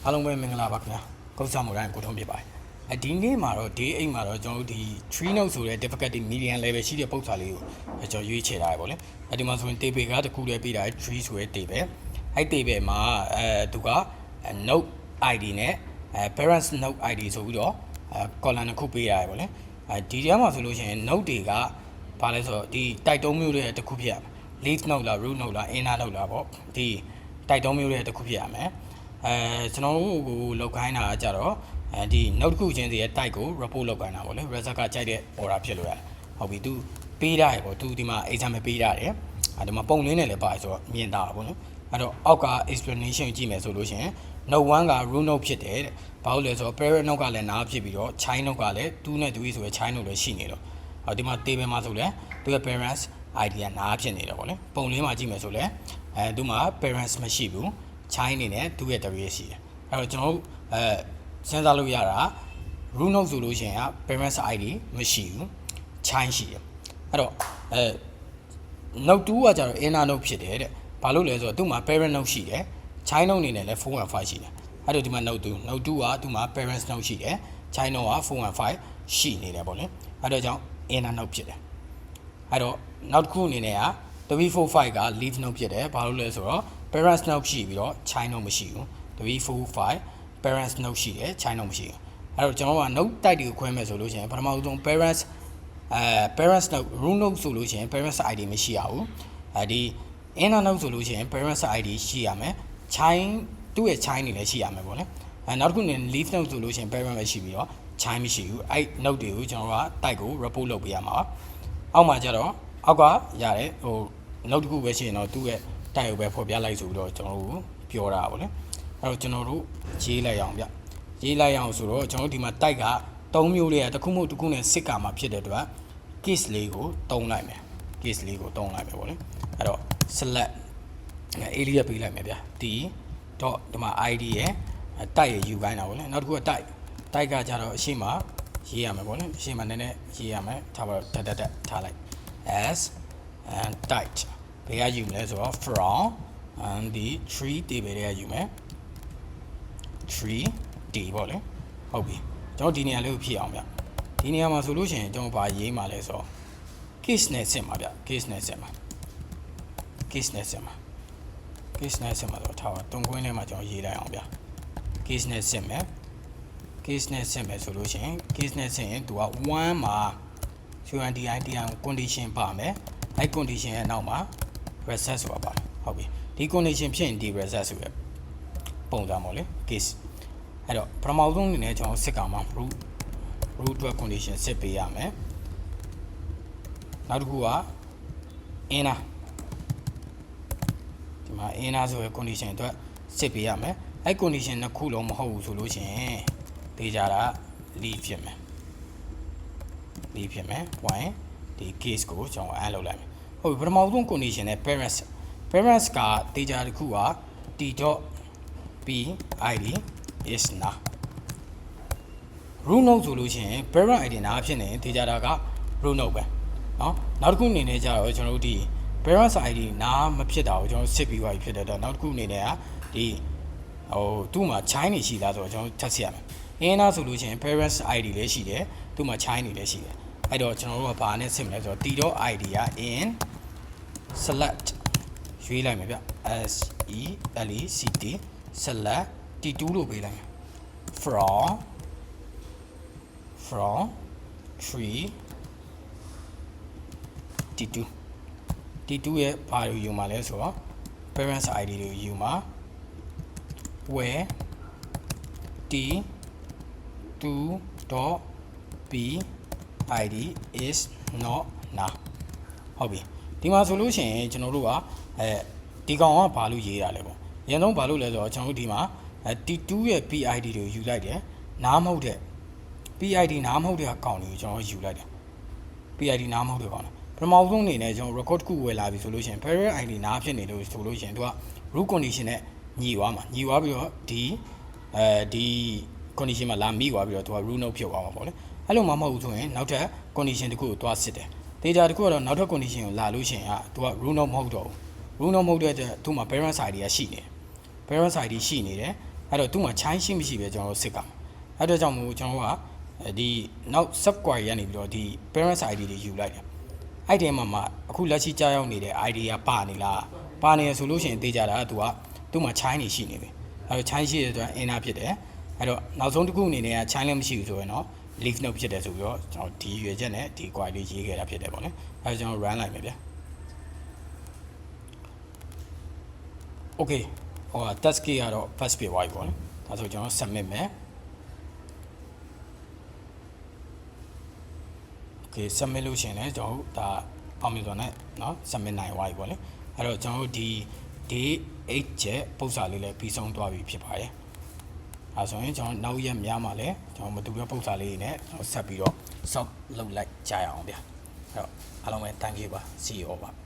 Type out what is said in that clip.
အားလုံးပဲမင်္ဂလာပါခင်ဗျာကုသမှုတိုင်းကိုထုံးဖြစ်ပါတယ်ဒီနေ့မှာတော့ day 8မှာတော့ကျွန်တော်တို့ဒီ tree note ဆိုတဲ့ difficulty medium level ရှိတဲ့ပုံစံလေးကိုကျွန်တော်ရွေးချယ်ထားရပါလေဒီမှာဆိုရင် table ကတခုတည်းပေးတာ tree ဆိုတဲ့ table အဲ့ table မှာသူက note id နဲ့parents note id ဆိုပြီးတော့column တစ်ခုပေးရတယ်ပေါ့လေဒီထဲမှာဆိုလို့ရှိရင် note တွေကဘာလဲဆိုတော့ဒီ type 3မျိုးတွေတစ်ခုဖြစ်ရမယ် leaf note လား root note လား inner note လားပေါ့ဒီ type 3မျိုးတွေတစ်ခုဖြစ်ရမယ်ကျွန်တော်တို့ကိုလောက်ခိုင်းတာကြတော့ဒီ note တစ်ခုချင်းစီရဲ့ type ကို report လောက်ခိုင်းတာပေါ့လေ result ကကြိုက်တဲ့ order ဖြစ်လို့ရတယ်ဟုတ်ပြီ तू ပေးတာရပေါ့ तू ဒီမှာ example ပေးတာတယ်ဒီမှာပုံလင်းနဲ့လည်းပါတယ်ဆိုတော့မြင်တာပါပေါ့နော်အဲ့တော့အောက်က explanation ကြည့်မယ်ဆိုလို့ရှိရင် note 1က root note ဖြစ်တယ်တဲ့ဘာလို့လဲဆိုတော့ parent note ကလည်းနားဖြစ်ပြီးတော့ child note ကလည်း2နဲ့3ဆိုရယ် child note လည်းရှိနေတော့ဒီမှာ table မှာဆိုလဲသူရဲ့ parents id ကနားဖြစ်နေတယ်ပေါ့လေပုံလင်းမှာကြည့်မယ်ဆိုလဲသူမှာ parents မရှိဘူးchild အနေနဲ့သူ့ရဲ့ W ရှိတယ်အဲ့တော့ကျွန်တော်တို့စဉ်းစားလို့ရတာ root note ဆိုလို့ရှိရင် parents id မရှိဘူး child ရှိတယ်အဲ့တော့note 2ကကျတော့ inner note ဖြစ်တယ်တဲ့ဘာလို့လဲဆိုတော့သူ့မှာ parent note ရှိတယ် child note အနေနဲ့လည်း4 and 5ရှိတယ်အဲ့တော့ဒီမှာ note 2 note 2ကသူ့မှာ parents note ရှိတယ် child note က4 and 5ရှိနေတယ်ပေါ့လေအဲ့တော့ကြောင့် inner note ဖြစ်တယ်အဲ့တော့နောက်တစ်ခုအနေနဲ့က345က leaf note ဖြစ်တယ်ဘာလို့လဲဆိုတော့ parents note ရှိပြီးတော့ child note မရှိဘူး345 parents note ရှိတယ် child note မရှိဘူးအဲ့တော့ကျွန်တော်က note type တွေကိုခွဲမယ်ဆိုလို့ရှိရင်ပထမဆုံး parents parents note root note ဆိုလို့ရှိရင် parents id မရှိရဘူးဒီ inner note ဆိုလို့ရှိရင် parents id ရှိရမယ် child သူ့ရဲ့ child နေလည်းရှိရမယ်ပေါ့လေနောက်တစ်ခုနဲ့ leaf note ဆိုလို့ရှိရင် parent ပဲရှိပြီးတော့ child မရှိဘူးအဲ့ note တွေကိုကျွန်တော်က type ကို report လုပ်ပေးရမှာပါအောက်မှာကျတော့အောက်ကရတယ်ဟို note တစ်ခုပဲရှိရင်တော့သူ့ရဲ့ type ကိုပဲဖော်ပြလိုက်ဆိုပြီးတော့ကျွန်တော်တို့ပြောတာပါလေအဲ့တော့ကျွန်တော်တို့ရေးလိုက်အောင်ဗျရေးလိုက်အောင်ဆိုတော့ကျွန်တော်တို့ဒီမှာ type က3မျိုးလေးတစ်ခုမှတစ်ခုနဲ့စစ်ကာမှာဖြစ်တဲ့အတွက် case လေးကိုတုံးလိုက်မယ် case လေးကိုတုံးလိုက်မယ်ပေါ့လေအဲ့တော့ select area ပေးလိုက်မယ်ဗျဒီတော့ဒီမှာ id ရဲ့ type ရယူခိုင်းတာပေါ့လေနောက်တစ်ခုက type ကကြတော့အရှိမရေးရမယ်ပေါ့လေအရှိမနည်းနည်းရေးရမယ်ထားပါတော့တက်ထားလိုက် as and type ဘယ်ကယူမလဲဆိုတော့ from and the tree table တွေကယူမယ် tree d ပေါ့လေဟုတ်ပြီကျွန်တော်ဒီနေရာလေးကိုဖြည့်အောင်ဗျဒီနေရာမှာဆိုလို့ရှိရင်ကျွန်တော်ဗာရေးမှာလဲဆိုတော့ case နဲ့စစ်မှာဗျ case နဲ့စစ်မှာတော့ထားပါတုံးခွင်းထဲမှာကျွန်တော်ရေးလိုက်အောင်ဗျ case နဲ့စစ်မယ်ဆိုလို့ရှိရင် case နဲ့စစ်ရင်သူက1မှာ UNDI ကို condition ပါမယ်အဲ့ condition ရဲ့နောက်မှာ result ဆိုတာပါဟုတ်ပြီဒီ condition ဖြစ်ရင်ဒီ result ဆိုရပုံစံပေါ့လေ case အဲ့တော့ပထမဆုံးအနေနဲ့ကျွန်တော်စစ်ကောင်မှာ root အတွက် condition စစ်ပေးရမယ်နောက်တစ်ခုက inner ဒီမှာ inner ဆိုရ condition အတွက်စစ်ပေးရမယ်အဲ့ condition နှစ်ခုလုံးမဟုတ်ဘူးဆိုလို့ရှိရင်ပေးကြတာ leave ဖြစ်မယ် point ဒီ case ကိုကျွန်တော် add လုပ်လိုက်မယ်ဟုတ်ပြီပထမဆုံး condition နဲ့ parents ကတေးကြတစ်ခုက t.p id is now root note ဆိုလို့ရှိရင် parent id နားဖြစ်နေတေးကြတာက root note ပဲเนาะနောက်တစ်ခုအနေနဲ့ကြတော့ကျွန်တော်တို့ဒီ parents id နားမဖြစ်တာကိုကျွန်တော်စစ်ပြီးသွားပြီဖြစ်တဲ့တော့နောက်တစ်ခုအနေနဲ့ကဒီသူ့မှာ child နေရှိလားဆိုတော့ကျွန်တော်ထပ်စစ်ရမယ် inner ဆိုလို့ရှိရင် parents id လည်းရှိတယ်သူ့မှာ child နေလည်းရှိတယ်အဲ့တော့ကျွန်တော်တို့ကဘာနဲ့စစ်မလဲဆိုတော့ t.id က in select ရွေးလိုက်မယ်ဗျ select select t2 လို့ပေးလိုက်မယ် from tree t2 ရဲ့ဘာလို့ယူမှာလဲဆိုတော့ parents id တွေယူမှာ where t2.p id is not now ဟုတ်ပြီဒီမှာဆိုလို့ရှိရင်ကျွန်တော်တို့ကဒီကောင်ကဘာလို့ရေးရလဲပေါ့အရင်ဆုံးဘာလို့လဲဆိုတော့ကျွန်တော်တို့ဒီမှာt2 ရဲ့ pid တွေကိုယူလိုက်တယ်နားမဟုတ်တဲ့ pid နားမဟုတ်တဲ့အကောင်တွေကိုကျွန်တော်ယူလိုက်တယ် pid နားမဟုတ်တဲ့ကောင်ပထမဆုံးအနေနဲ့ကျွန်တော် record တစ်ခုဝယ်လာပြီဆိုလို့ရှိရင် parent id နားဖြစ်နေလို့ဆိုလို့ရှိရင်သူက root condition နဲ့ညီသွားမှာညီသွားပြီးတော့ဒီ condition မှာလာမိသွားပြီးတော့သူက root note ဖြစ်သွားမှာပေါ့လေအဲ့လိုမှမဟုတ်ဘူးဆိုရင်နောက်ထပ် condition တစ်ခုကိုသွားစစ်တယ် data တစ်ခုကတော့နောက်ထပ် condition ကိုလာလို့ရှိရင်သူက root note မဟုတ်တော့ဘူး root note မဟုတ်တဲ့သူ့မှာ parents id ကရှိနေတယ် parents id ရှိနေတယ် အဲ့တော့သူ့မှာ chain ရှိမရှိပဲကျွန်တော်တို့စစ်ကမှာအဲ့တော့ကြောင့်မို့ကျွန်တော်ကဒီနောက် sub query ကနေပြီးတော့ဒီ parents ID တွေယူလိုက်တယ်အဲ့ဒီမှာအခုလက်ရှိကြားရောက်နေတဲ့ ID ကပါနေလားပါနေရဆိုလို့ရှိရင်သိကြတာသူ့မှာ chain တွေရှိနေပြီအဲ့တော့ chain ရှိတဲ့အတွက် inner ဖြစ်တယ်အဲ့တော့နောက်ဆုံးတစ်ခုအနေနဲ့က chain လည်းမရှိဘူးဆိုရင်တော့ leaf node ဖြစ်တယ်ဆိုပြီးတော့ကျွန်တော်ဒီရွေချက်နဲ့ဒီ query လေးရေးခဲ့တာဖြစ်တယ်ပေါ့လေအဲ့တော့ကျွန်တော် run လိုက်မယ်ဗျာ okay ဟို task ကတော့ first page ဝိုင်းပေါ့လေဒါဆိုကျွန်တော် submit မယ် okay submit လို့ရှင်လဲကျွန်တော်ဒါ အောင်မြင်စွာနဲ့เนาะ submit နိုင်သွားပြီပေါ့လေအဲ့တော့ကျွန်တော်တို့ဒီ day 8ချက်ပုံစံလေးလည်းပြီးဆုံးသွားပြီဖြစ်ပါတယ်အဲဆိုရင်ကျွန်တော်နောက်ရက်များမှာလည်းကျွန်တော်မတူတဲ့ပုံစံလေးတွေနဲ့ကျွန်တော်ဆက်ပြီးတော့ solve လုပ်လိုက်ကြရအောင်ဗျာအဲ့တော့အားလုံးပဲ thank you ပါ see you all ပါ